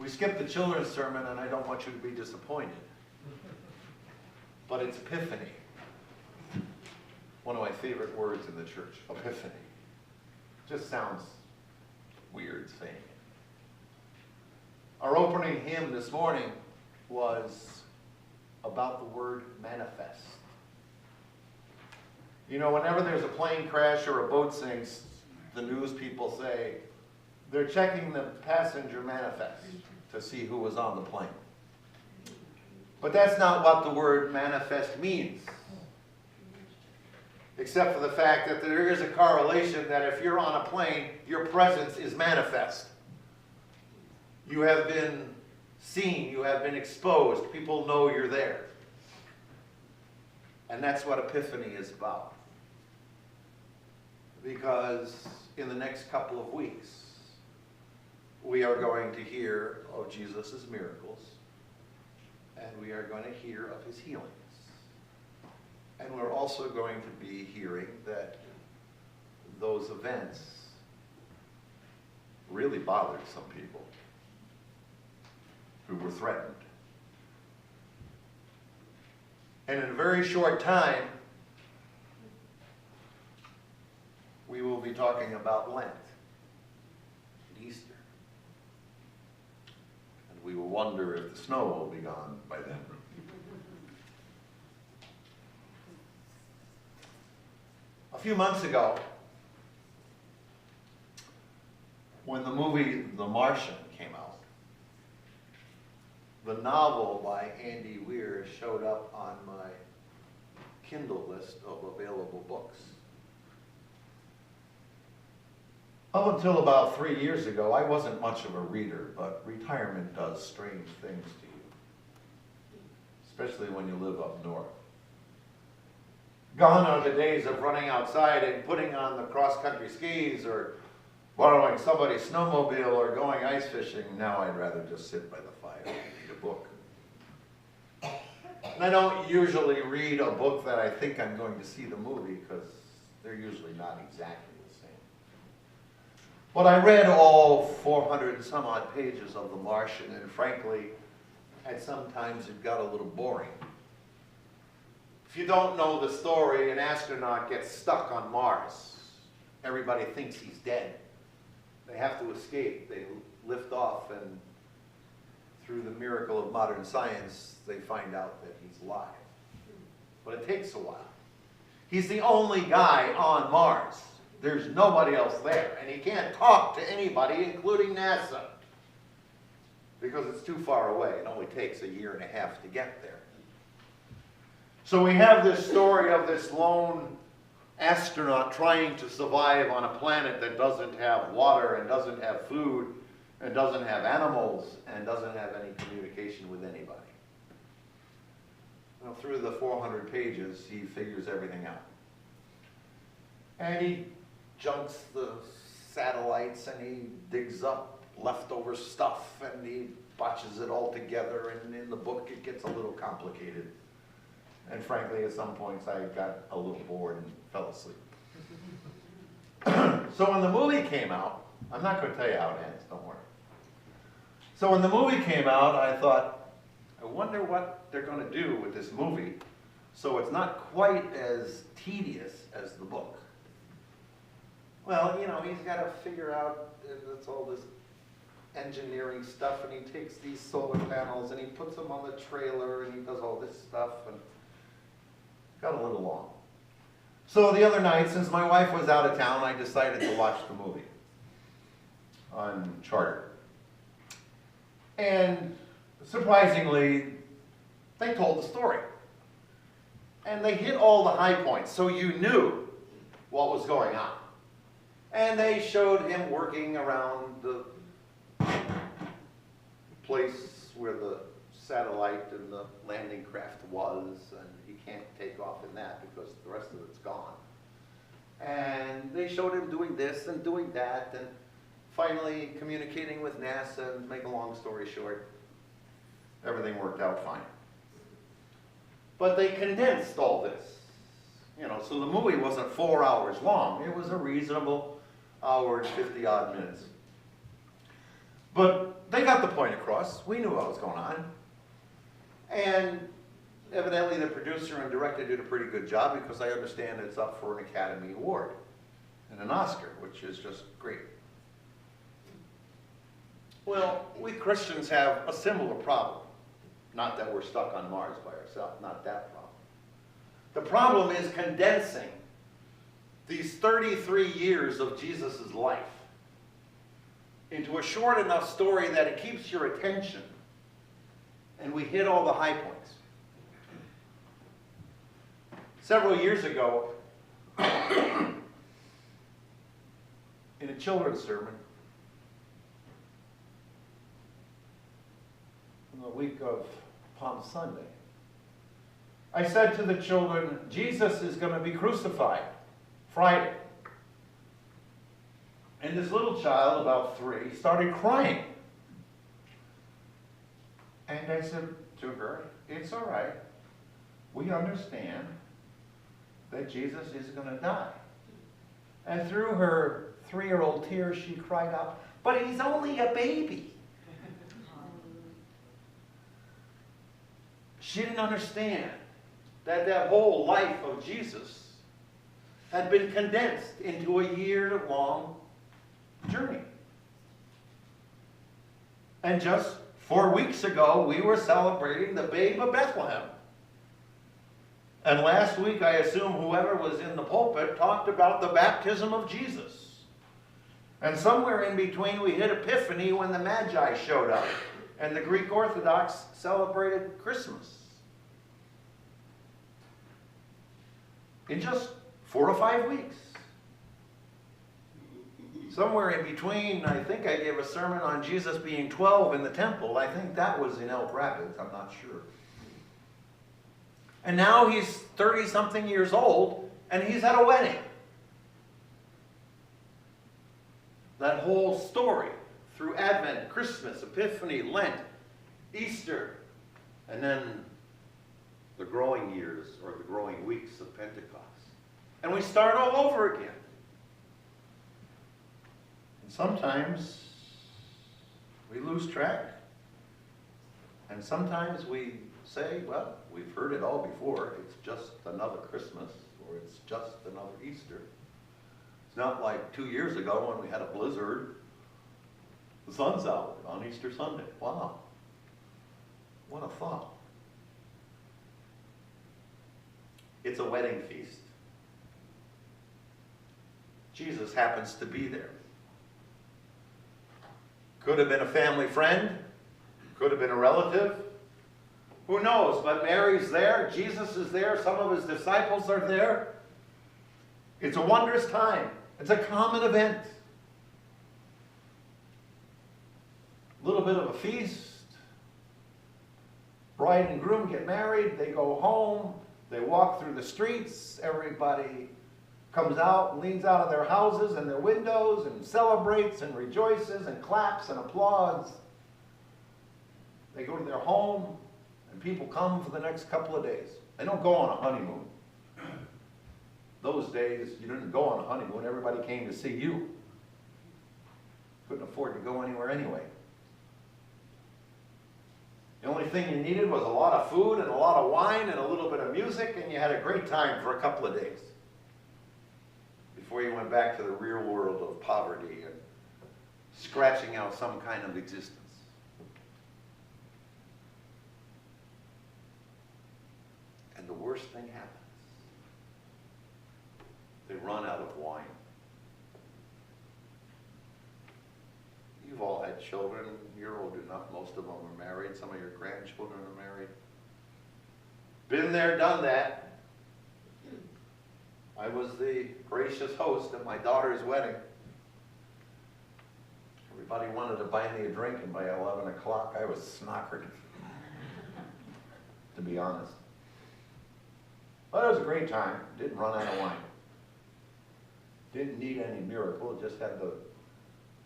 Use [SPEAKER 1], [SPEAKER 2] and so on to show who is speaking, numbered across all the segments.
[SPEAKER 1] We skipped the children's sermon, and I don't want you to be disappointed. But it's Epiphany. One of my favorite words in the church, Epiphany. Just sounds weird saying it. Our opening hymn this morning was about the word manifest. You know, whenever there's a plane crash or a boat sinks, the news people say they're checking the passenger manifest to see who was on the plane. But that's not what the word manifest means. Except for the fact that there is a correlation that if you're on a plane, your presence is manifest. You have been seen, you have been exposed, people know you're there. And that's what Epiphany is about. Because in the next couple of weeks, we are going to hear of Jesus' miracles, and we are going to hear of his healings. And we're also going to be hearing that those events really bothered some people who were threatened. And in a very short time, we will be talking about Lent and Easter. And we will wonder if the snow will be gone by then. A few months ago, when the movie The Martian came out, the novel by Andy Weir showed up on my Kindle list of available books. Up until about 3 years ago, I wasn't much of a reader, but retirement does strange things to you, especially when you live up north. Gone are the days of running outside and putting on the cross-country skis or borrowing somebody's snowmobile or going ice fishing. Now I'd rather just sit by the fire and read a book. And I don't usually read a book that I think I'm going to see the movie because they're usually not exactly the same. But I read all 400 and some odd pages of The Martian, and frankly, at some times it got a little boring. If you don't know the story, an astronaut gets stuck on Mars. Everybody thinks he's dead. They have to escape. They lift off, and through the miracle of modern science, they find out that he's alive. But it takes a while. He's the only guy on Mars. There's nobody else there, and he can't talk to anybody, including NASA, because it's too far away. It only takes 1.5 years to get there. So we have this story of this lone astronaut trying to survive on a planet that doesn't have water and doesn't have food and doesn't have animals and doesn't have any communication with anybody. Well, through the 400 pages, he figures everything out. And he junks the satellites and he digs up leftover stuff and he botches it all together, and in the book it gets a little complicated. And frankly, at some points I got a little bored and fell asleep. So when the movie came out, I'm not going to tell you how it ends, don't worry. So when the movie came out, I thought, I wonder what they're going to do with this movie so it's not quite as tedious as the book. Well, you know, he's got to figure out, it's all this engineering stuff, and he takes these solar panels and he puts them on the trailer and he does all this stuff, and got a little long. So the other night, since my wife was out of town, I decided to watch the movie on Charter. And surprisingly, they told the story. And they hit all the high points, so you knew what was going on. And they showed him working around the place where the satellite and the landing craft was, and he can't take off in that because the rest of it's gone. And they showed him doing this and doing that, and finally communicating with NASA, and to make a long story short, everything worked out fine. But they condensed all this, you know, so the movie wasn't 4 hours long. It was a reasonable hour and 50 odd minutes. But they got the point across. We knew what was going on. And evidently the producer and director did a pretty good job, because I understand it's up for an Academy Award and an Oscar, which is just great. Well, we Christians have a similar problem. Not that we're stuck on Mars by ourselves, not that problem. The problem is condensing these 33 years of Jesus' life into a short enough story that it keeps your attention and we hit all the high points. Several years ago, in a children's sermon, in the week of Palm Sunday, I said to the children, Jesus is going to be crucified Friday. And this little child, about 3, started crying. And I said to her, it's all right. We understand that Jesus is going to die. And through her 3-year-old tears, she cried out, but he's only a baby. She didn't understand that that whole life of Jesus had been condensed into a year-long journey. And just 4 weeks ago, we were celebrating the babe of Bethlehem. And last week, I assume whoever was in the pulpit talked about the baptism of Jesus. And somewhere in between, we hit Epiphany when the Magi showed up, and the Greek Orthodox celebrated Christmas. In just 4 or 5 weeks. Somewhere in between, I think I gave a sermon on Jesus being 12 in the temple. I think that was in Elk Rapids, I'm not sure. And now he's 30-something years old, and he's at a wedding. That whole story through Advent, Christmas, Epiphany, Lent, Easter, and then the growing years or the growing weeks of Pentecost. And we start all over again. And sometimes we lose track. And sometimes we say, well, we've heard it all before. It's just another Christmas, or it's just another Easter. It's not like 2 years ago when we had a blizzard. The sun's out on Easter Sunday. Wow. What a thought. It's a wedding feast. Jesus happens to be there. Could have been a family friend. Could have been a relative. Who knows? But Mary's there. Jesus is there. Some of his disciples are there. It's a wondrous time. It's a common event. A little bit of a feast. Bride and groom get married. They go home. They walk through the streets. Everybody comes out and leans out of their houses and their windows and celebrates and rejoices and claps and applauds. They go to their home and people come for the next couple of days. They don't go on a honeymoon. Those days, you didn't go on a honeymoon. Everybody came to see you. Couldn't afford to go anywhere anyway. The only thing you needed was a lot of food and a lot of wine and a little bit of music, and you had a great time for a couple of days before you went back to the real world of poverty and scratching out some kind of existence. And the worst thing happens. They run out of wine. You've all had children. You're old enough. Most of them are married. Some of your grandchildren are married. Been there, done that. I was the gracious host at my daughter's wedding. Everybody wanted to buy me a drink, and by 11 o'clock I was snockered, to be honest. But it was a great time. Didn't run out of wine. Didn't need any miracle. It just had the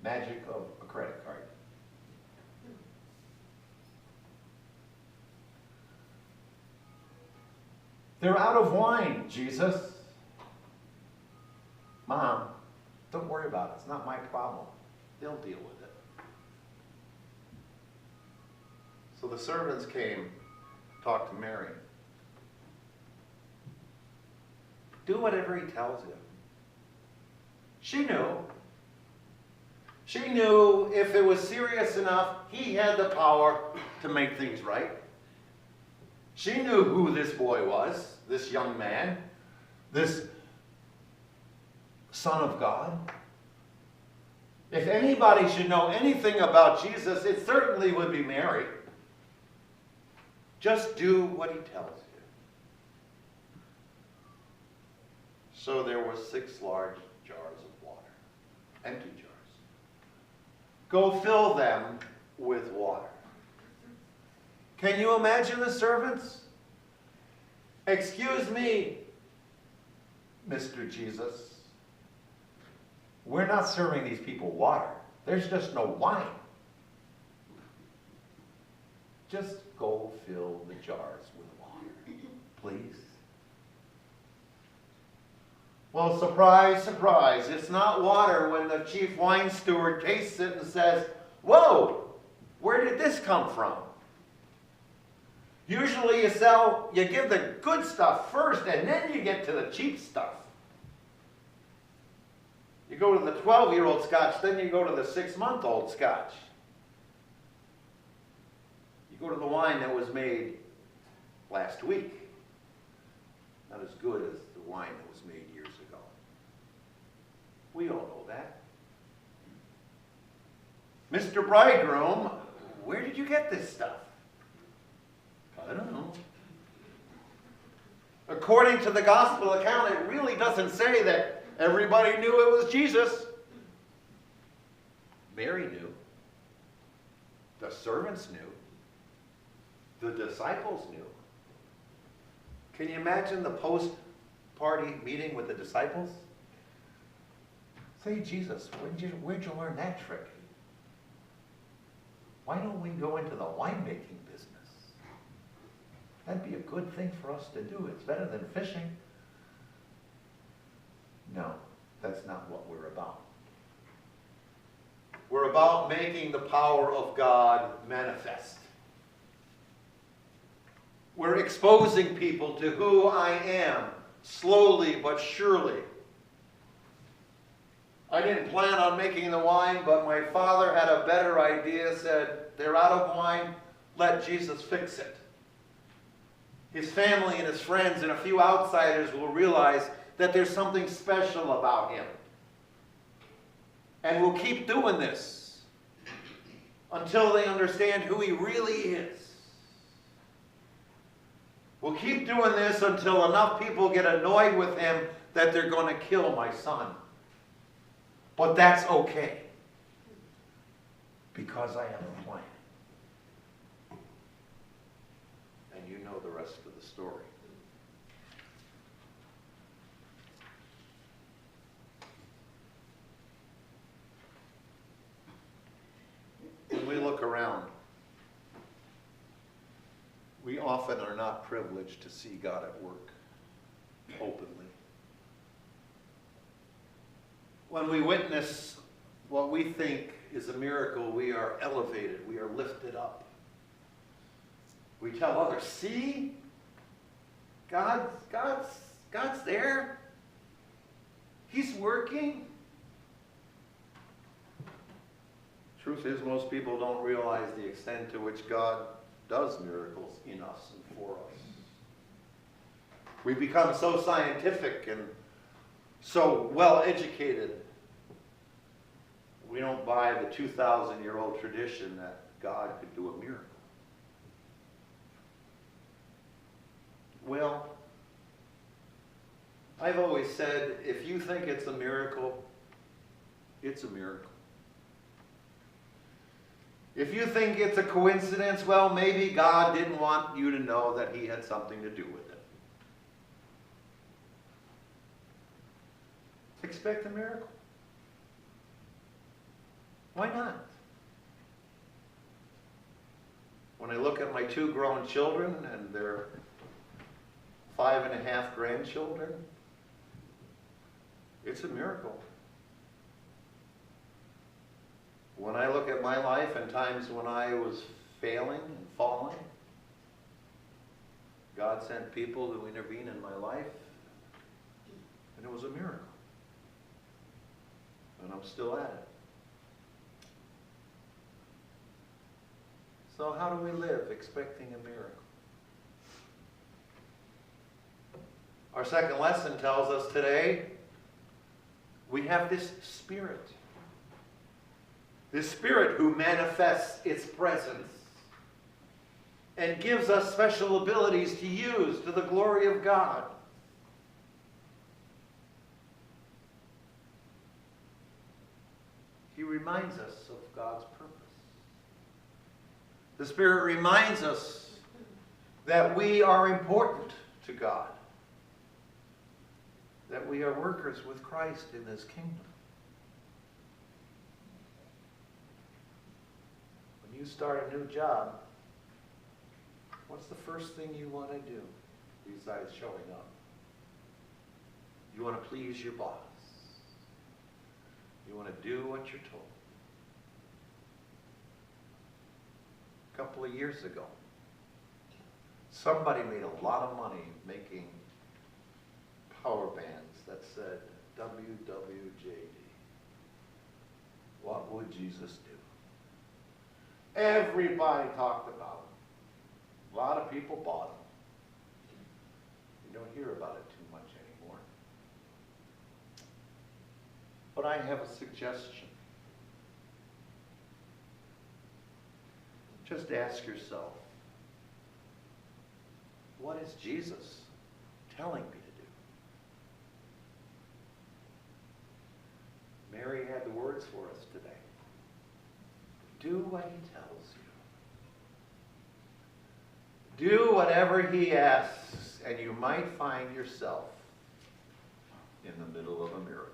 [SPEAKER 1] magic of a credit card. They're out of wine, Jesus. Mom, don't worry about it. It's not my problem. They'll deal with it. So the servants came, talked to Mary. Do whatever he tells you. She knew. She knew if it was serious enough, he had the power to make things right. She knew who this boy was, this young man, this Son of God. If anybody should know anything about Jesus, it certainly would be Mary. Just do what he tells you. So there were 6 large jars of water, empty jars. Go fill them with water. Can you imagine the servants? Excuse me, Mr. Jesus. We're not serving these people water. There's just no wine. Just go fill the jars with water, please. Well, surprise, surprise, it's not water when the chief wine steward tastes it and says, whoa, where did this come from? Usually you give the good stuff first and then you get to the cheap stuff. You go to the 12-year-old scotch, then you go to the 6-month-old scotch. You go to the wine that was made last week. Not as good as the wine that was made years ago. We all know that. Mr. Bridegroom, where did you get this stuff? I don't know. According to the gospel account, it really doesn't say that everybody knew it was Jesus. Mary knew. The servants knew. The disciples knew. Can you imagine the post-party meeting with the disciples? Say, Jesus, where'd you learn that trick? Why don't we go into the winemaking business? That'd be a good thing for us to do. It's better than fishing. No, that's not what we're about. We're about making the power of God manifest. We're exposing people to who I am, slowly but surely. I didn't plan on making the wine, but my father had a better idea, said, they're out of wine, let Jesus fix it. His family and his friends and a few outsiders will realize that there's something special about him. And we'll keep doing this until they understand who he really is. We'll keep doing this until enough people get annoyed with him that they're going to kill my son. But that's okay, because I have a plan. And you know the rest of the story. When we look around, we often are not privileged to see God at work openly. When we witness what we think is a miracle, we are elevated, we are lifted up. We tell others, see, God's there. He's working. Truth is, most people don't realize the extent to which God does miracles in us and for us. We become so scientific and so well educated, we don't buy the 2,000-year-old tradition that God could do a miracle. Well, I've always said, if you think it's a miracle, it's a miracle. If you think it's a coincidence, well, maybe God didn't want you to know that he had something to do with it. Expect a miracle. Why not? When I look at my 2 grown children and their 5.5 grandchildren, it's a miracle. When I look at my life and times when I was failing and falling. God sent people to intervene in my life, and it was a miracle. And I'm still at it. So how do we live expecting a miracle? Our second lesson tells us today we have this Spirit. This Spirit who manifests its presence and gives us special abilities to use to the glory of God. He reminds us of God's purpose. The Spirit reminds us that we are important to God, that we are workers with Christ in His kingdom. When you start a new job, what's the first thing you want to do besides showing up? You want to please your boss. You want to do what you're told. A couple of years ago, somebody made a lot of money making power bands that said WWJD. What would Jesus do? Everybody talked about it. A lot of people bought them. You don't hear about it too much anymore. But I have a suggestion. Just ask yourself, what is Jesus telling me to do? Mary had the words for us today. Do what He tells you. Do whatever He asks, and you might find yourself in the middle of a miracle.